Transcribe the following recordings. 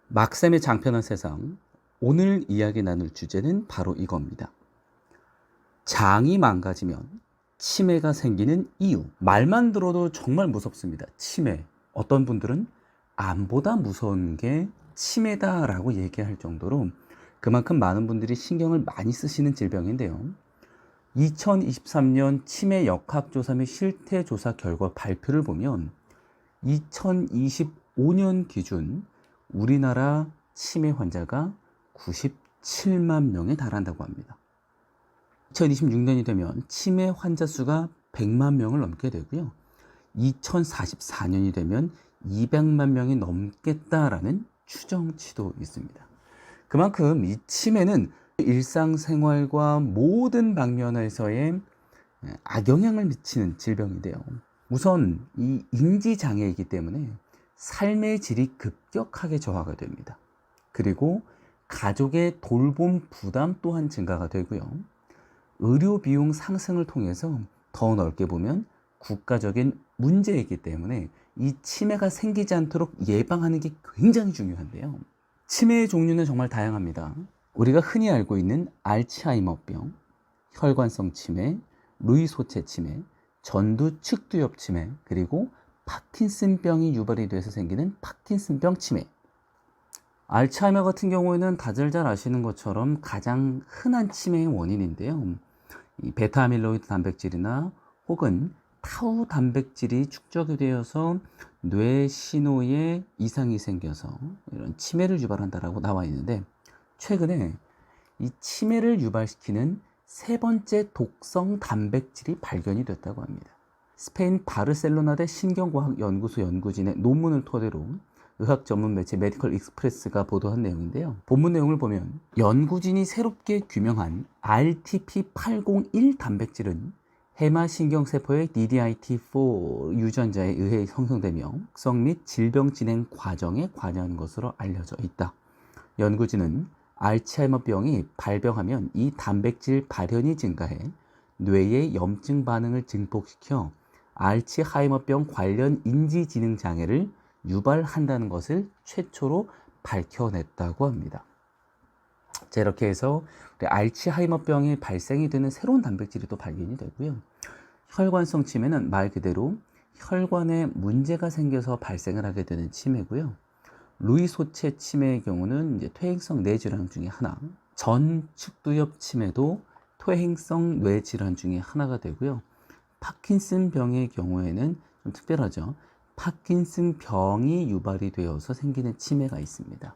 막쌤의 장편한 세상. 오늘 이야기 나눌 주제는 바로 이겁니다. 장이 망가지면 치매가 생기는 이유. 말만 들어도 정말 무섭습니다. 치매. 어떤 분들은 암보다 무서운 게 치매다라고 얘기할 정도로 그만큼 많은 분들이 신경을 많이 쓰시는 질병인데요. 2023년 치매 역학조사 및 실태조사 결과 발표를 보면 2025년 기준 우리나라 치매 환자가 97만 명에 달한다고 합니다. 2026년이 되면 치매 환자 수가 100만 명을 넘게 되고요. 2044년이 되면 200만 명이 넘겠다라는 추정치도 있습니다. 그만큼 이 치매는 일상생활과 모든 방면에서의 악영향을 미치는 질병인데요. 우선 이 인지장애이기 때문에 삶의 질이 급격하게 저하가 됩니다. 그리고 가족의 돌봄 부담 또한 증가가 되고요. 의료 비용 상승을 통해서 더 넓게 보면 국가적인 문제이기 때문에 이 치매가 생기지 않도록 예방하는 게 굉장히 중요한데요. 치매의 종류는 정말 다양합니다. 우리가 흔히 알고 있는 알츠하이머병, 혈관성 치매, 루이 소체 치매, 전두 측두엽 치매, 그리고 파킨슨병이 유발이 돼서 생기는 파킨슨병 치매. 알츠하이머 같은 경우에는 다들 잘 아시는 것처럼 가장 흔한 치매의 원인인데요. 이 베타아밀로이드 단백질이나 혹은 타우 단백질이 축적이 되어서 뇌 신호에 이상이 생겨서 이런 치매를 유발한다라고 나와 있는데, 최근에 이 치매를 유발시키는 세 번째 독성 단백질이 발견이 됐다고 합니다. 스페인 바르셀로나대 신경과학연구소 연구진의 논문을 토대로 의학 전문 매체 메디컬 익스프레스가 보도한 내용인데요. 본문 내용을 보면 연구진이 새롭게 규명한 RTP801 단백질은 해마신경세포의 DDIT4 유전자에 의해 형성되며 특성 및 질병 진행 과정에 관여하는 것으로 알려져 있다. 연구진은 알츠하이머병이 발병하면 이 단백질 발현이 증가해 뇌의 염증 반응을 증폭시켜 알츠하이머병 관련 인지지능 장애를 유발한다는 것을 최초로 밝혀냈다고 합니다. 자, 이렇게 해서 알츠하이머병이 발생이 되는 새로운 단백질이 또 발견이 되고요. 혈관성 치매는 말 그대로 혈관에 문제가 생겨서 발생을 하게 되는 치매고요. 루이 소체 치매의 경우는 이제 퇴행성 뇌질환 중에 하나, 전측두엽 치매도 퇴행성 뇌질환 중에 하나가 되고요. 파킨슨 병의 경우에는 좀 특별하죠. 파킨슨 병이 유발이 되어서 생기는 치매가 있습니다.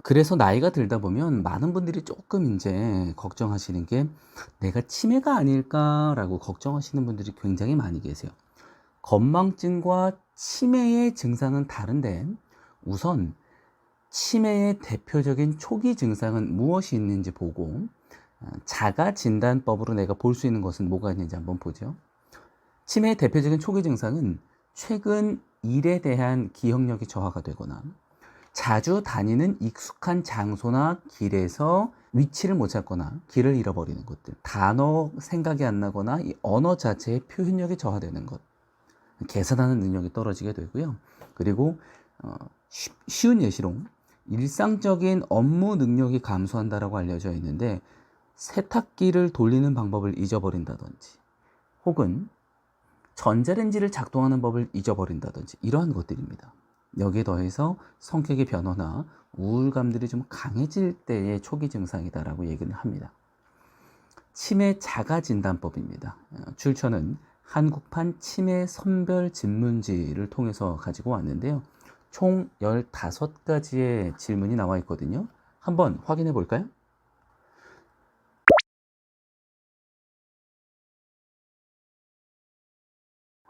그래서 나이가 들다 보면 많은 분들이 조금 이제 걱정하시는 게 내가 치매가 아닐까라고 걱정하시는 분들이 굉장히 많이 계세요. 건망증과 치매의 증상은 다른데 우선 치매의 대표적인 초기 증상은 무엇이 있는지 보고 자가진단법으로 내가 볼 수 있는 것은 뭐가 있는지 한번 보죠. 치매의 대표적인 초기 증상은 최근 일에 대한 기억력이 저하가 되거나 자주 다니는 익숙한 장소나 길에서 위치를 못 찾거나 길을 잃어버리는 것들, 단어 생각이 안 나거나 이 언어 자체의 표현력이 저하되는 것, 계산하는 능력이 떨어지게 되고요. 그리고 쉬운 예시로 일상적인 업무 능력이 감소한다라고 알려져 있는데 세탁기를 돌리는 방법을 잊어버린다든지 혹은 전자레인지를 작동하는 법을 잊어버린다든지 이러한 것들입니다. 여기에 더해서 성격의 변화나 우울감들이 좀 강해질 때의 초기 증상이다라고 얘기를 합니다. 치매 자가진단법입니다. 출처는 한국판 치매 선별 진문지를 통해서 가지고 왔는데요. 총 15가지의 질문이 나와 있거든요. 한번 확인해 볼까요?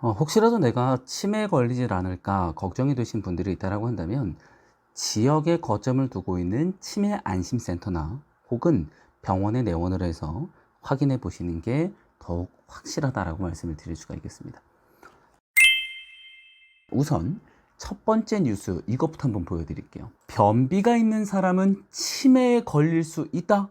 혹시라도 내가 치매에 걸리질 않을까 걱정이 되신 분들이 있다고 한다면 지역에 거점을 두고 있는 치매 안심센터나 혹은 병원에 내원을 해서 확인해 보시는 게 더욱 확실하다라고 말씀을 드릴 수가 있겠습니다. 우선 첫 번째 뉴스 이것부터 한번 보여드릴게요. 변비가 있는 사람은 치매에 걸릴 수 있다?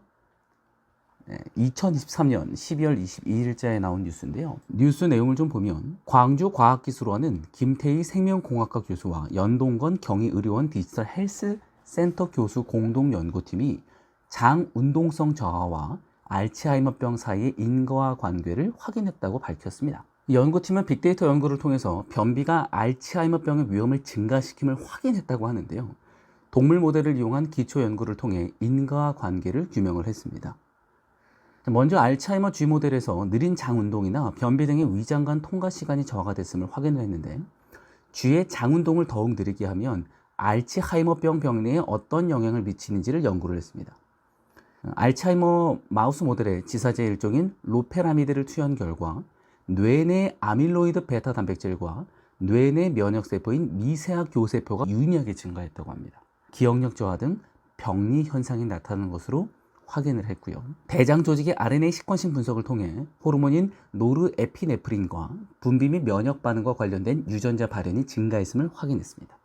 2023년 12월 22일자에 나온 뉴스인데요. 뉴스 내용을 좀 보면 광주과학기술원은 김태희 생명공학과 교수와 연동건 경희의료원 디지털 헬스 센터 교수 공동연구팀이 장 운동성 저하와 알츠하이머병 사이의 인과와 관계를 확인했다고 밝혔습니다. 연구팀은 빅데이터 연구를 통해서 변비가 알츠하이머병의 위험을 증가시킴을 확인했다고 하는데요. 동물 모델을 이용한 기초 연구를 통해 인과와 관계를 규명을 했습니다. 먼저 알츠하이머 G 모델에서 느린 장 운동이나 변비 등의 위장관 통과 시간이 저하가 됐음을 확인을 했는데, G의 장 운동을 더욱 느리게 하면 알츠하이머병 병리에 어떤 영향을 미치는지를 연구를 했습니다. 알츠하이머 마우스 모델의 지사제 일종인 로페라미드를 투여한 결과 뇌내 아밀로이드 베타 단백질과 뇌내 면역세포인 미세학 교세포가 유의미하게 증가했다고 합니다. 기억력 저하 등 병리 현상이 나타나는 것으로 확인을 했고요. 대장 조직의 RNA 시퀀싱 분석을 통해 호르몬인 노르에피네프린과 분비 및 면역 반응과 관련된 유전자 발현이 증가했음을 확인했습니다.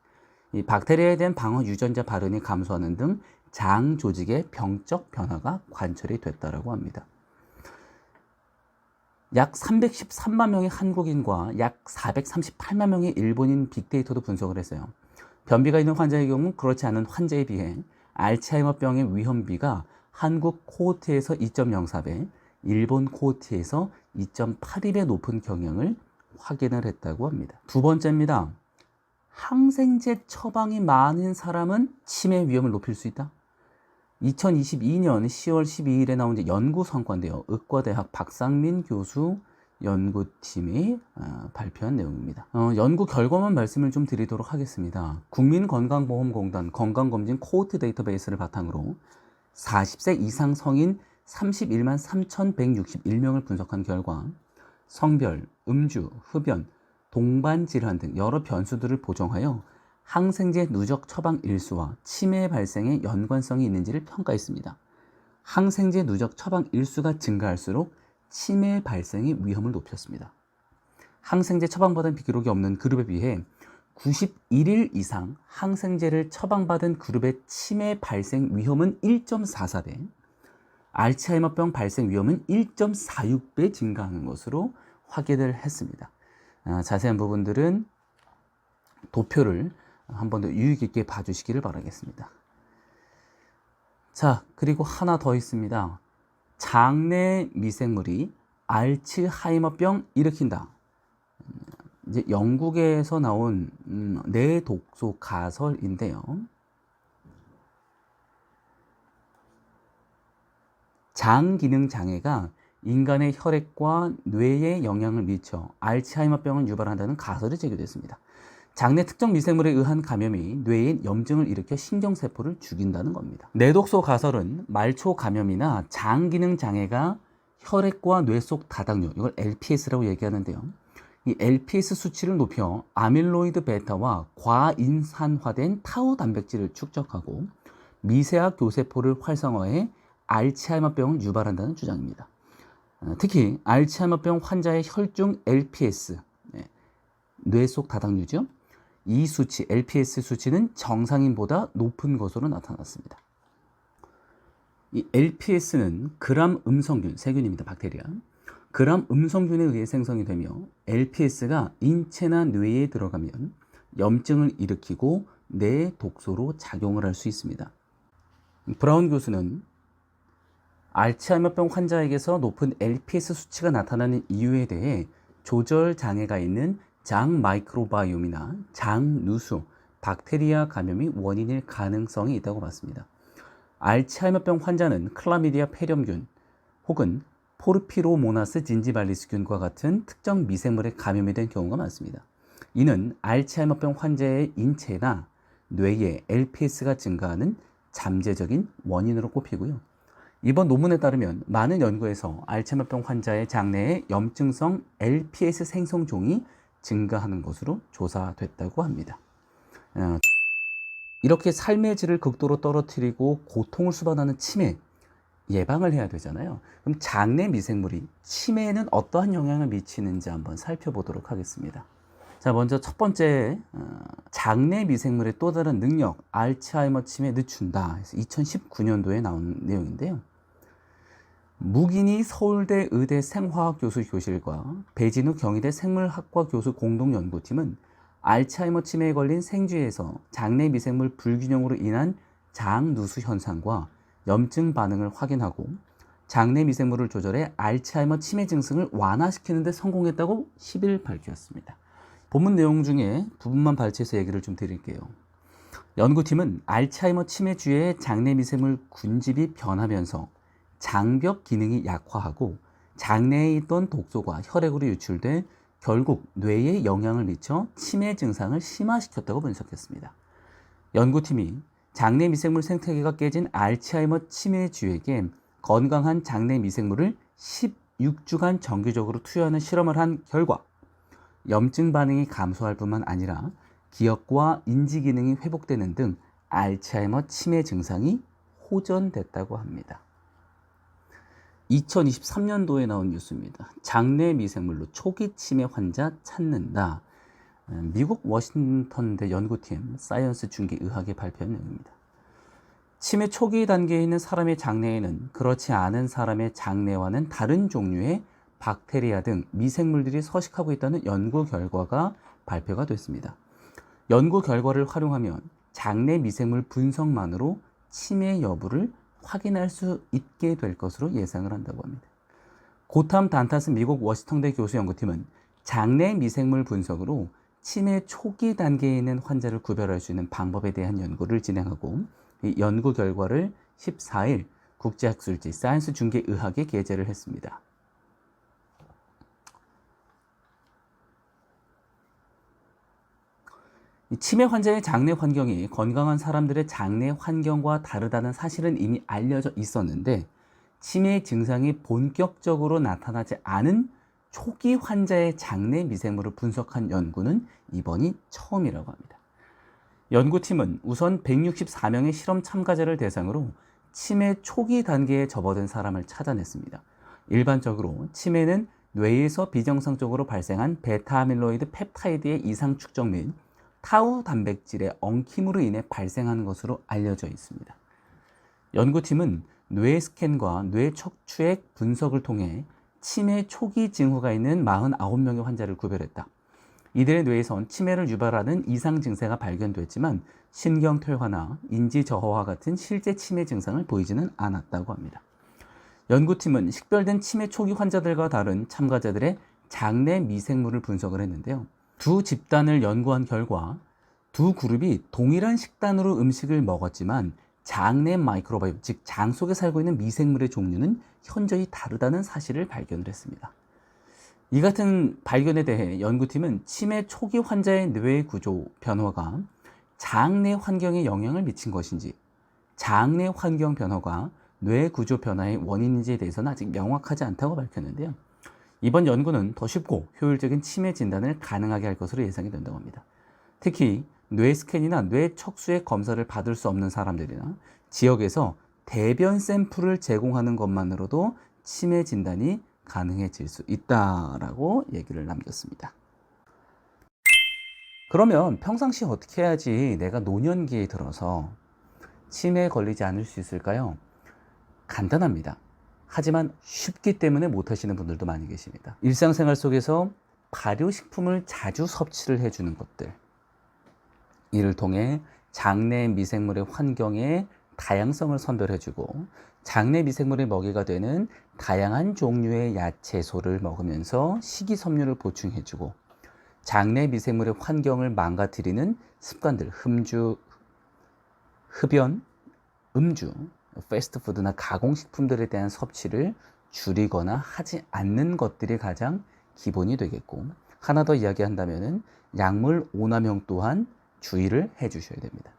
이 박테리아에 대한 방어 유전자 발현이 감소하는 등 장 조직의 병적 변화가 관철이 됐다고 합니다. 약 313만 명의 한국인과 약 438만 명의 일본인 빅데이터도 분석을 했어요. 변비가 있는 환자의 경우 그렇지 않은 환자에 비해 알츠하이머병의 위험비가 한국 코호트에서 2.04배, 일본 코호트에서 2.82배 높은 경향을 확인을 했다고 합니다. 두 번째입니다. 항생제 처방이 많은 사람은 치매 위험을 높일 수 있다? 2022년 10월 12일에 나온 연구 성과인데요. 의과대학 박상민 교수 연구팀이 발표한 내용입니다. 연구 결과만 말씀을 좀 드리도록 하겠습니다. 국민건강보험공단 건강검진 코호트 데이터베이스를 바탕으로 40세 이상 성인 31만 3,161명을 분석한 결과 성별, 음주, 흡연, 동반 질환 등 여러 변수들을 보정하여 항생제 누적 처방 일수와 치매 발생의 연관성이 있는지를 평가했습니다. 항생제 누적 처방 일수가 증가할수록 치매 발생의 위험을 높였습니다. 항생제 처방받은 기록이 없는 그룹에 비해 91일 이상 항생제를 처방받은 그룹의 치매 발생 위험은 1.44배, 알츠하이머병 발생 위험은 1.46배 증가하는 것으로 확인을 했습니다. 자세한 부분들은 도표를 한 번 더 유의 깊게 봐주시기를 바라겠습니다. 자, 그리고 하나 더 있습니다. 장내 미생물이 알츠하이머병 일으킨다. 이제 영국에서 나온 뇌독소 가설인데요. 장 기능 장애가 인간의 혈액과 뇌에 영향을 미쳐 알츠하이머병을 유발한다는 가설이 제기됐습니다. 장내 특정 미생물에 의한 감염이 뇌에 염증을 일으켜 신경세포를 죽인다는 겁니다. 뇌독소 가설은 말초 감염이나 장 기능 장애가 혈액과 뇌 속 다당류, 이걸 LPS라고 얘기하는데요. 이 LPS 수치를 높여 아밀로이드 베타와 과인산화된 타우 단백질을 축적하고 미세학 교세포를 활성화해 알츠하이머병을 유발한다는 주장입니다. 특히 알츠하이머병 환자의 혈중 LPS, 뇌 속 다당류죠. 이 수치, LPS 수치는 정상인보다 높은 것으로 나타났습니다. 이 LPS는 그람 음성균, 세균입니다. 박테리아. 그람 음성균에 의해 생성이 되며 LPS가 인체나 뇌에 들어가면 염증을 일으키고 뇌 독소로 작용을 할 수 있습니다. 브라운 교수는 알츠하이머병 환자에게서 높은 LPS 수치가 나타나는 이유에 대해 조절 장애가 있는 장 마이크로바이옴이나 장 누수, 박테리아 감염이 원인일 가능성이 있다고 봤습니다. 알츠하이머병 환자는 클라미디아 폐렴균 혹은 포르피로모나스 진지발리스균과 같은 특정 미생물에 감염이 된 경우가 많습니다. 이는 알츠하이머병 환자의 인체나 뇌에 LPS가 증가하는 잠재적인 원인으로 꼽히고요. 이번 논문에 따르면 많은 연구에서 알츠하이머병 환자의 장내에 염증성 LPS 생성종이 증가하는 것으로 조사됐다고 합니다. 이렇게 삶의 질을 극도로 떨어뜨리고 고통을 수반하는 치매 예방을 해야 되잖아요. 그럼 장내 미생물이 치매에는 어떠한 영향을 미치는지 한번 살펴보도록 하겠습니다. 자, 먼저 첫 번째, 장내 미생물의 또 다른 능력, 알츠하이머 치매에 늦춘다. 그래서 2019년도에 나온 내용인데요. 무기니 서울대 의대 생화학 교수 교실과 배진우 경희대 생물학과 교수 공동연구팀은 알츠하이머 치매에 걸린 생쥐에서 장내 미생물 불균형으로 인한 장누수 현상과 염증 반응을 확인하고 장내 미생물을 조절해 알츠하이머 치매 증상을 완화시키는 데 성공했다고 10일 밝혔습니다. 본문 내용 중에 부분만 발췌해서 얘기를 좀 드릴게요. 연구팀은 알츠하이머 치매주의 장내 미생물 군집이 변하면서 장벽 기능이 약화하고 장내에 있던 독소가 혈액으로 유출돼 결국 뇌에 영향을 미쳐 치매 증상을 심화시켰다고 분석했습니다. 연구팀이 장내 미생물 생태계가 깨진 알츠하이머 치매주에게 건강한 장내 미생물을 16주간 정기적으로 투여하는 실험을 한 결과 염증 반응이 감소할 뿐만 아니라 기억과 인지 기능이 회복되는 등 알츠하이머 치매 증상이 호전됐다고 합니다. 2023년도에 나온 뉴스입니다. 장내 미생물로 초기 치매 환자 찾는다. 미국 워싱턴대 연구팀 사이언스 중기의학에 발표한 내용입니다. 치매 초기 단계에 있는 사람의 장내에는 그렇지 않은 사람의 장내와는 다른 종류의 박테리아 등 미생물들이 서식하고 있다는 연구 결과가 발표가 됐습니다. 연구 결과를 활용하면 장내 미생물 분석만으로 치매 여부를 확인할 수 있게 될 것으로 예상을 한다고 합니다. 고탐 단타스 미국 워싱턴대 교수 연구팀은 장내 미생물 분석으로 치매 초기 단계에 있는 환자를 구별할 수 있는 방법에 대한 연구를 진행하고 이 연구 결과를 14일 국제학술지 사이언스 중기의학에 게재를 했습니다. 치매 환자의 장내 환경이 건강한 사람들의 장내 환경과 다르다는 사실은 이미 알려져 있었는데 치매 증상이 본격적으로 나타나지 않은 초기 환자의 장내 미생물을 분석한 연구는 이번이 처음이라고 합니다. 연구팀은 우선 164명의 실험 참가자를 대상으로 치매 초기 단계에 접어든 사람을 찾아냈습니다. 일반적으로 치매는 뇌에서 비정상적으로 발생한 베타아밀로이드 펩타이드의 이상 축적 및 타우 단백질의 엉킴으로 인해 발생하는 것으로 알려져 있습니다. 연구팀은 뇌 스캔과 뇌 척추액 분석을 통해 치매 초기 징후가 있는 49명의 환자를 구별했다. 이들의 뇌에선 치매를 유발하는 이상 증세가 발견됐지만 신경퇴화나 인지 저하와 같은 실제 치매 증상을 보이지는 않았다고 합니다. 연구팀은 식별된 치매 초기 환자들과 다른 참가자들의 장내 미생물을 분석을 했는데요. 두 집단을 연구한 결과 두 그룹이 동일한 식단으로 음식을 먹었지만 장내 마이크로바이옴, 즉 장 속에 살고 있는 미생물의 종류는 현저히 다르다는 사실을 발견을 했습니다. 이 같은 발견에 대해 연구팀은 치매 초기 환자의 뇌 구조 변화가 장내 환경에 영향을 미친 것인지 장내 환경 변화가 뇌 구조 변화의 원인인지에 대해서는 아직 명확하지 않다고 밝혔는데요. 이번 연구는 더 쉽고 효율적인 치매 진단을 가능하게 할 것으로 예상이 된다고 합니다. 특히 뇌 스캔이나 뇌 척수의 검사를 받을 수 없는 사람들이나 지역에서 대변 샘플을 제공하는 것만으로도 치매 진단이 가능해질 수 있다라고 얘기를 남겼습니다. 그러면 평상시 어떻게 해야지 내가 노년기에 들어서 치매에 걸리지 않을 수 있을까요? 간단합니다. 하지만 쉽기 때문에 못하시는 분들도 많이 계십니다. 일상생활 속에서 발효식품을 자주 섭취를 해주는 것들, 이를 통해 장내 미생물의 환경에 다양성을 선별해주고 장내 미생물의 먹이가 되는 다양한 종류의 야채소를 먹으면서 식이섬유를 보충해주고 장내 미생물의 환경을 망가뜨리는 습관들, 흡연, 음주, 패스트푸드나 가공식품들에 대한 섭취를 줄이거나 하지 않는 것들이 가장 기본이 되겠고, 하나 더 이야기한다면 약물 오남용 또한 주의를 해 주셔야 됩니다.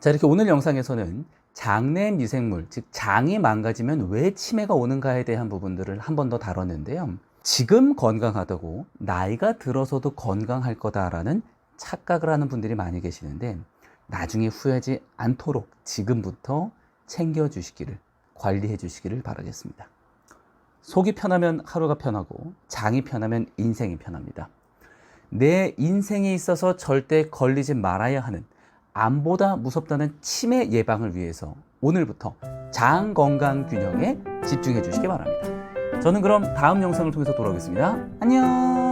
자, 이렇게 오늘 영상에서는 장내 미생물, 즉 장이 망가지면 왜 치매가 오는가에 대한 부분들을 한 번 더 다뤘는데요. 지금 건강하다고 나이가 들어서도 건강할 거다라는 착각을 하는 분들이 많이 계시는데 나중에 후회하지 않도록 지금부터 챙겨주시기를, 관리해 주시기를 바라겠습니다. 속이 편하면 하루가 편하고 장이 편하면 인생이 편합니다. 내 인생에 있어서 절대 걸리지 말아야 하는 암보다 무섭다는 치매 예방을 위해서 오늘부터 장 건강 균형에 집중해 주시기 바랍니다. 저는 그럼 다음 영상을 통해서 돌아오겠습니다. 안녕.